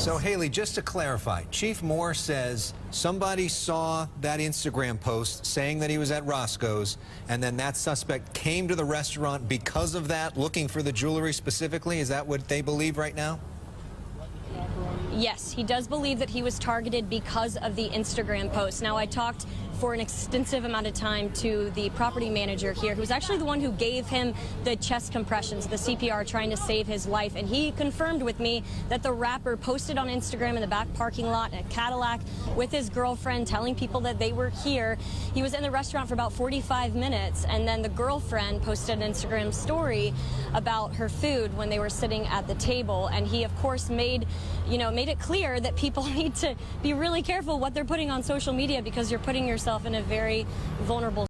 So, Haley, just to clarify, Chief Moore says somebody saw that Instagram post saying that he was at Roscoe's, and then that suspect came to the restaurant because of that, looking for the jewelry specifically. Is that what they believe right now? Yes, he does believe that he was targeted because of the Instagram post. Now, I talked for an extensive amount of time to the property manager here, who's actually the one who gave him the chest compressions, the CPR, trying to save his life. And he confirmed with me that the rapper posted on Instagram in the back parking lot a Cadillac with his girlfriend, telling people that they were here. He was in the restaurant for about 45 minutes, and then the girlfriend posted an Instagram story about her food when they were sitting at the table. And he, of course, made it clear that people need to be really careful what they're putting on social media, because you're putting yourself in a very vulnerable.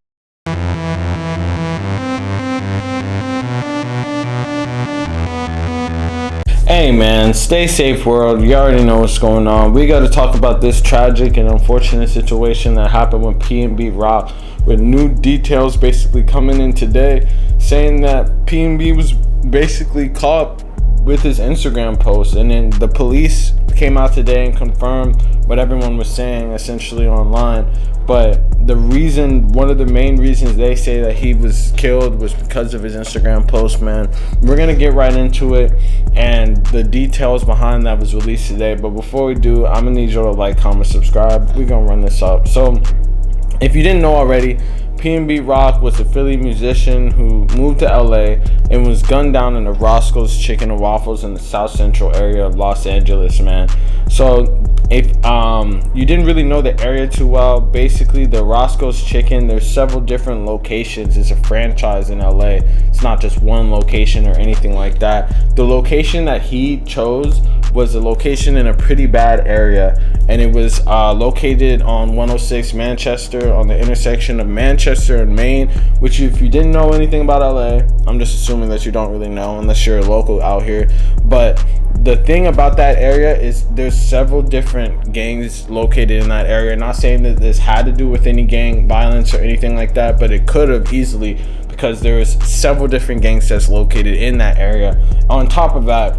Hey man, stay safe world. You already know what's going on. We got to talk about this tragic and unfortunate situation that happened with PNB Rock, with new details basically coming in today saying that PNB was basically caught with his Instagram post, and then the police came out today and confirmed what everyone was saying essentially online. But one of the main reasons they say that he was killed was because of his Instagram post, man. We're gonna get right into it and the details behind that was released today. But before we do, I'm gonna need you to like, comment, subscribe. We're gonna run this up. So if you didn't know already, PNB Rock was a Philly musician who moved to LA and was gunned down in the Roscoe's Chicken and Waffles in the South Central area of Los Angeles, man. So if you didn't really know the area too well, basically the Roscoe's Chicken, there's several different locations. It's a franchise in LA. It's not just one location or anything like that. The location that he chose was a location in a pretty bad area, and it was located on 106 Manchester, on the intersection of Manchester and Main, which if you didn't know anything about LA, I'm just assuming that you don't really know unless you're a local out here. But the thing about that area is there's several different gangs located in that area. Not saying that this had to do with any gang violence or anything like that, but it could have easily, because there was several different gangs that's located in that area. On top of that,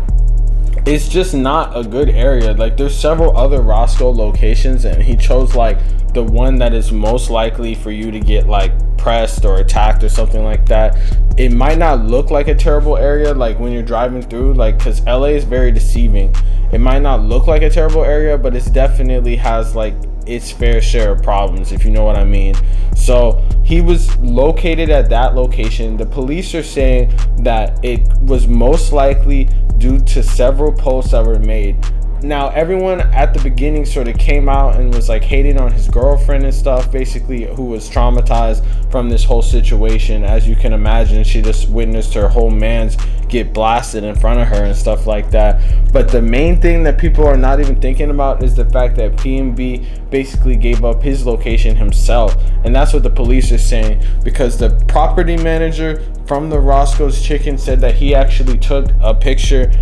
it's just not a good area. Like, there's several other Roscoe locations, and he chose like the one that is most likely for you to get like pressed or attacked or something like that. It might not look like a terrible area, like when you're driving through, like, because LA is very deceiving. It might not look like a terrible area, but it definitely has like its fair share of problems, if you know what I mean. So he was located at that location. The police are saying that it was most likely due to several posts that were made. Now, everyone at the beginning sort of came out and was like hating on his girlfriend and stuff, basically, who was traumatized from this whole situation. As you can imagine, she just witnessed her whole man's get blasted in front of her and stuff like that. But the main thing that people are not even thinking about is the fact that PNB basically gave up his location himself. And that's what the police are saying, because the property manager from the Roscoe's Chicken said that he actually took a picture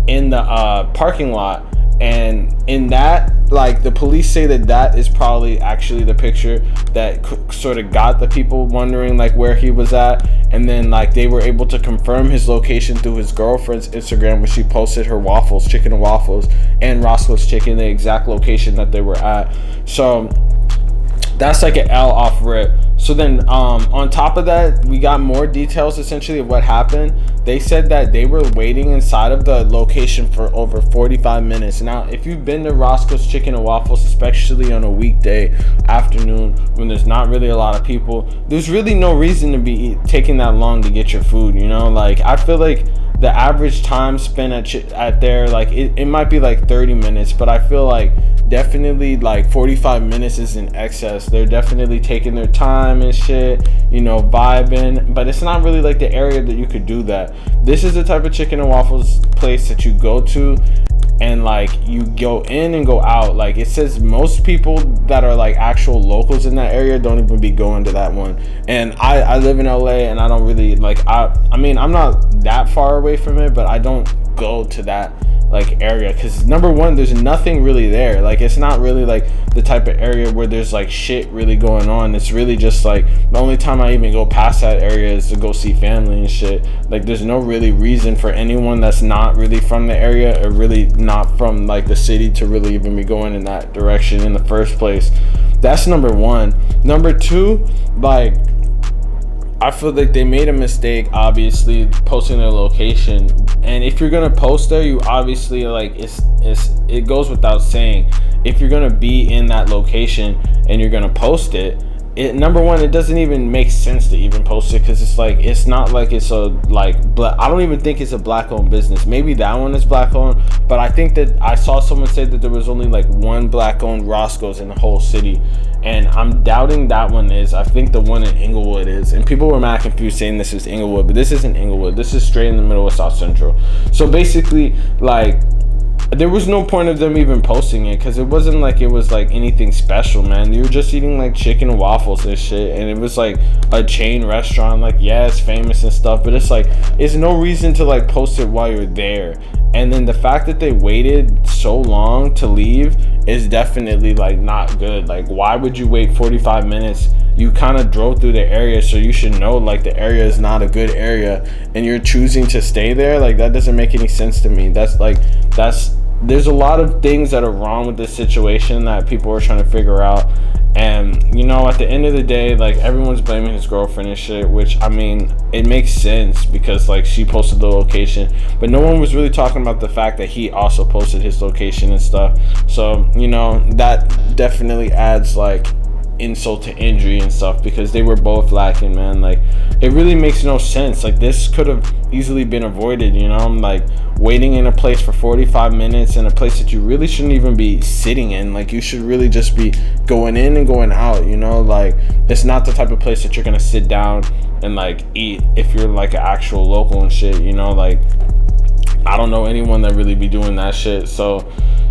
in the parking lot, and in that, like, the police say that that is probably actually the picture that sort of got the people wondering like where he was at. And then like they were able to confirm his location through his girlfriend's Instagram, where she posted her waffles, chicken and waffles, and Roscoe's Chicken, the exact location that they were at. So that's like an L off rip. So then on top of that, we got more details essentially of what happened. They said that they were waiting inside of the location for over 45 minutes. Now, if you've been to Roscoe's Chicken and Waffles, especially on a weekday afternoon when there's not really a lot of people, there's really no reason to be taking that long to get your food, you know? Like, I feel like the average time spent at there, like it might be like 30 minutes, but I feel like definitely like 45 minutes is in excess. They're definitely taking their time and shit, you know, vibing, but it's not really like the area that you could do that. This is the type of chicken and waffles place that you go to and like you go in and go out. Like, it says most people that are like actual locals in that area don't even be going to that one. And I live in LA, and I don't really like, I mean, I'm not that far away from it, but I don't go to that like area, because number one, there's nothing really there. Like, it's not really like the type of area where there's like shit really going on. It's really just like the only time I even go past that area is to go see family and shit. Like, there's no really reason for anyone that's not really from the area or really not from like the city to really even be going in that direction in the first place. That's number one. Number two, like, I feel like they made a mistake, obviously, posting their location. And if you're gonna post there, you obviously, like, it goes without saying, if you're gonna be in that location and you're gonna post it, number one, it doesn't even make sense to even post it, because it's like, it's not like it's a like I don't even think it's a black-owned business. Maybe that one is black-owned, but I think that I saw someone say that there was only like one black-owned Roscoe's in the whole city, and I'm doubting that one is. I think the one in Inglewood is, and people were mad confused saying this is Inglewood, but this isn't Inglewood. This is straight in the middle of South Central. So basically, like, there was no point of them even posting it, because it wasn't like it was like anything special, man. You were just eating like chicken and waffles and shit, and it was like a chain restaurant. Like, yeah, it's famous and stuff, but it's like, there's no reason to like post it while you're there. And then the fact that they waited so long to leave is definitely like not good. Like, why would you wait 45 minutes? You kind of drove through the area, so you should know like the area is not a good area, and you're choosing to stay there. Like, that doesn't make any sense to me. There's a lot of things that are wrong with this situation that people are trying to figure out. And, you know, at the end of the day, like, everyone's blaming his girlfriend and shit, which, I mean, it makes sense because, like, she posted the location, but no one was really talking about the fact that he also posted his location and stuff. So, you know, that definitely adds, like, insult to injury and stuff, because they were both lacking, man. Like, it really makes no sense. Like, this could have easily been avoided, you know? Like, waiting in a place for 45 minutes in a place that you really shouldn't even be sitting in. Like, you should really just be going in and going out, you know? Like, it's not the type of place that you're gonna sit down and like eat if you're like an actual local and shit, you know? Like, I don't know anyone that really be doing that shit. So,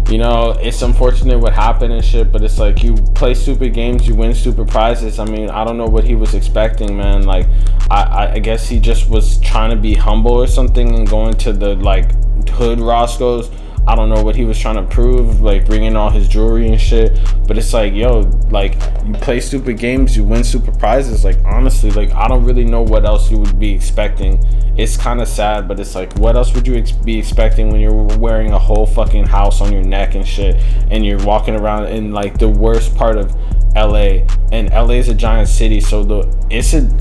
you know, it's unfortunate what happened and shit, but it's like, you play stupid games, you win stupid prizes. I mean, I don't know what he was expecting, man. Like, I guess he just was trying to be humble or something and going to the like hood Roscoe's. I don't know what he was trying to prove, like bringing all his jewelry and shit. But it's like, yo, like, you play stupid games, you win stupid prizes. Like, honestly, like, I don't really know what else you would be expecting. It's kind of sad, but it's like, what else would you be expecting when you're wearing a whole fucking house on your neck and shit, and you're walking around in like the worst part of LA, and LA is a giant city, so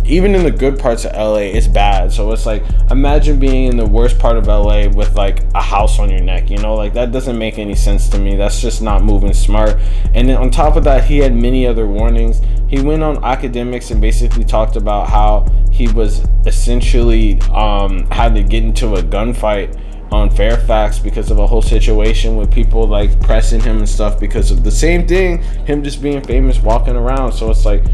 even in the good parts of LA, it's bad. So it's like, imagine being in the worst part of LA with like a house on your neck, you know? Like, that doesn't make any sense to me. That's just not moving smart. And then on top of that, he had many other warnings. He went on academics and basically talked about how he was essentially had to get into a gunfight on Fairfax because of a whole situation with people like pressing him and stuff because of the same thing, him just being famous walking around. So it's like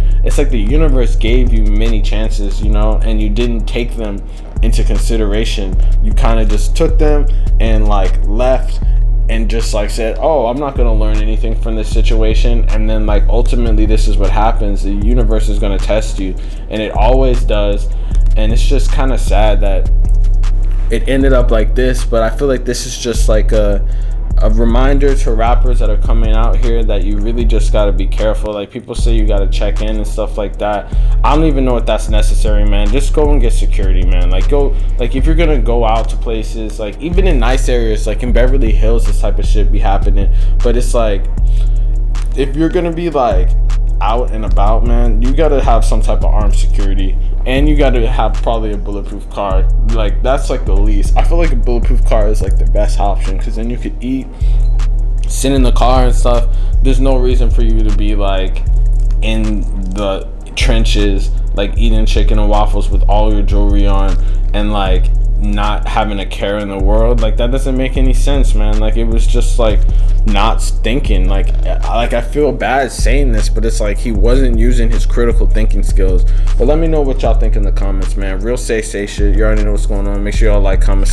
the universe gave you many chances, you know, and you didn't take them into consideration. You kind of just took them and like left and just like said, oh, I'm not gonna learn anything from this situation. And then like ultimately this is what happens. The universe is gonna test you, and it always does. And it's just kind of sad that it ended up like this, but I feel like this is just like a reminder to rappers that are coming out here that you really just got to be careful. Like, people say you got to check in and stuff like that. I don't even know if that's necessary, man. Just go and get security, man. Like, go, like, if you're gonna go out to places, like even in nice areas, like in Beverly Hills, this type of shit be happening. But it's like, if you're gonna be like out and about, man, you gotta have some type of armed security, and you gotta have probably a bulletproof car. Like, that's like the least. I feel like a bulletproof car is like the best option, because then you could eat, sit in the car and stuff. There's no reason for you to be like in the trenches, like eating chicken and waffles with all your jewelry on and like not having a care in the world. Like, that doesn't make any sense, man. Like, it was just like not thinking. Like I feel bad saying this, but it's like he wasn't using his critical thinking skills. But let me know what y'all think in the comments, man. Real say shit. You already know what's going on. Make sure y'all like, comment,